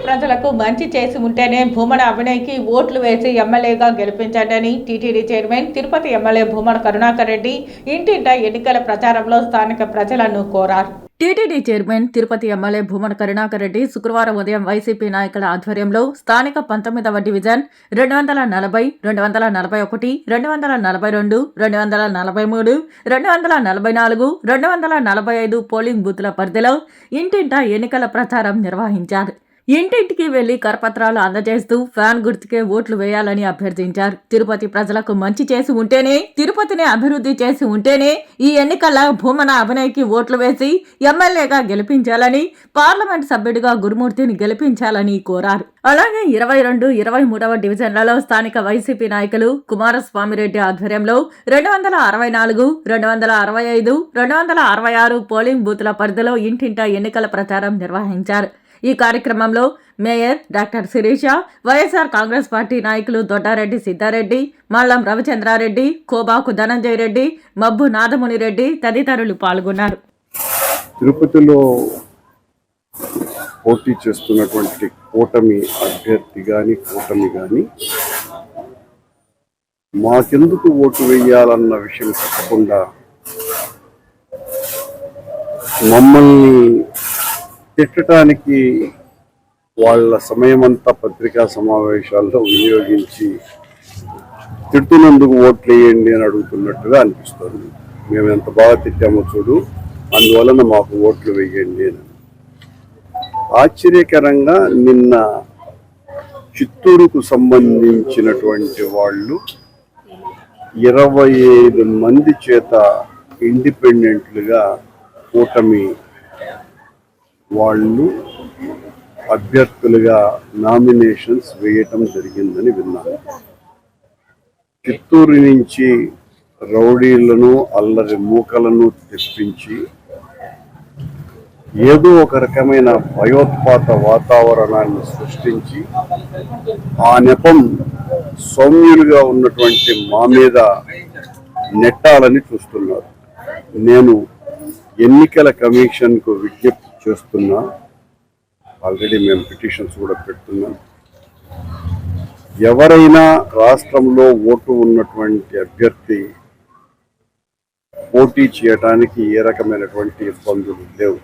ప్రజలకు మంచి చేసి ఉంటేనే భూమన అభినయ్కి ఓట్లు వేసి ఎమ్మెల్యేగా గెలిపించండి TTD chairman Tirupati MLA Bhumana Karunakar Reddy ఇంటింటా ఎన్నికల ప్రచారంలో స్థానిక ప్రజలను కోరారు. TTD chairman Tirupati MLA Bhumana Karunakar Reddy శుక్రవారం ఉదయం వైసీపీ నాయకుల ఆధ్వర్యంలో స్థానిక 19వ డివిజన్ 240, 241, 242, 243, 244, 245 పోలింగ్ బూత్ల పరిధిలో ఇంటింటా ఎన్నికల ప్రచారం నిర్వహించారు. ఇంటింటికి వెళ్లి కరపత్రాలు అందజేస్తూ ఫ్యాన్ గుర్తుకే ఓట్లు వేయాలని అభ్యర్థించారు. తిరుపతి ప్రజలకు మంచి చేసి ఉంటేనే, తిరుపతిని అభివృద్ధి చేసి ఉంటేనే ఈ ఎన్నికల భూమన అభినయ్కి ఓట్లు వేసి ఎమ్మెల్యేగా గెలిపించాలని, పార్లమెంట్ సభ్యుడిగా గురుమూర్తిని గెలిపించాలని కోరారు. అలాగే 22, 23వ డివిజన్లలో స్థానిక వైసీపీ నాయకులు కుమారస్వామిరెడ్డి ఆధ్వర్యంలో 264, 265, 266 పోలింగ్ బూత్ల పరిధిలో ఇంటింటా ఎన్నికల ప్రచారం నిర్వహించారు. ఈ కార్యక్రమంలో mayor doctor Sirisha, YSR Congress party నాయకులు దొడ్డారెడ్డి సిద్ధారెడ్డి, మల్లం రవిచంద్రారెడ్డి, కోబాకు ధనంజయ రెడ్డి, మబ్బు నాదముని రెడ్డి తదితరులు పాల్గొన్నారు. తిరుపతిలో పోటీ చేస్తున్నటువంటి కూటమి అభ్యర్థి కానీ మాకెందుకు ఓటు వేయాలన్న విషయం చెప్పకుండా మమ్మల్ని తిట్టడానికి వాళ్ళ సమయమంతా పత్రికా సమావేశాల్లో వినియోగించి తిడుతున్నందుకు ఓట్లు వేయండి అని అడుగుతున్నట్టుగా అనిపిస్తుంది. మేము ఎంత బాగా తిట్టామో చూడు, అందువలన మాకు ఓట్లు వేయండి అని. ఆశ్చర్యకరంగా నిన్న చిత్తూరుకు సంబంధించినటువంటి వాళ్ళు 25 మంది చేత ఇండిపెండెంట్లుగా కూటమి వాళ్ళు అభ్యర్థులుగా నామినేషన్స్ వేయటం జరిగిందని విన్నాను. చిత్తూరు నుంచి రౌడీలను, అల్లరి మూకలను తెప్పించి ఏదో ఒక రకమైన భయోత్పాత వాతావరణాన్ని సృష్టించి ఆ నెపం సౌమ్యులుగా ఉన్నటువంటి మా మీద నెట్టాలని చూస్తున్నారు. నేను ఎన్నికల కమిషన్కు విజ్ఞప్తి చేస్తున్నా. ఆల్రెడీ మేము పిటిషన్స్ కూడా పెడుతున్నాం. ఎవరైనా రాష్ట్రంలో ఓటు ఉన్నటువంటి అభ్యర్థి పోటీ చేయడానికి ఏ రకమైనటువంటి ఇబ్బందులు లేవు.